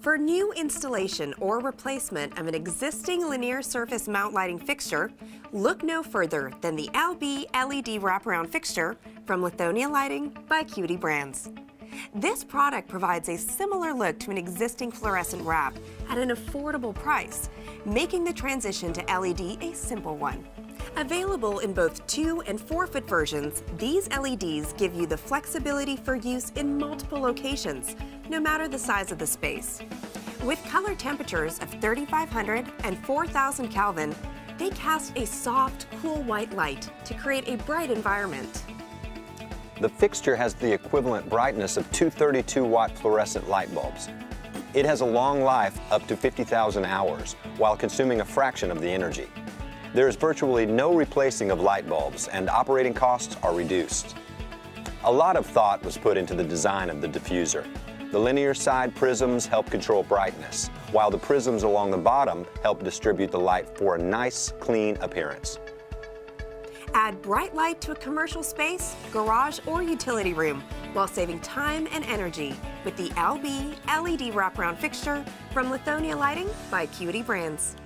For new installation or replacement of an existing linear surface mount lighting fixture, look no further than the LB LED Wraparound fixture from Lithonia Lighting by QD Brands. This product provides a similar look to an existing fluorescent wrap at an affordable price, making the transition to LED a simple one. Available in both 2 and 4 foot versions, these LEDs give you the flexibility for use in multiple locations, no matter the size of the space. With color temperatures of 3,500 and 4,000 Kelvin, they cast a soft, cool white light to create a bright environment. The fixture has the equivalent brightness of two 32-watt fluorescent light bulbs. It has a long life, up to 50,000 hours, while consuming a fraction of the energy. There is virtually no replacing of light bulbs, and operating costs are reduced. A lot of thought was put into the design of the diffuser. The linear side prisms help control brightness, while the prisms along the bottom help distribute the light for a nice, clean appearance. Add bright light to a commercial space, garage, or utility room while saving time and energy with the LB LED Wraparound fixture from Lithonia Lighting by QD Brands.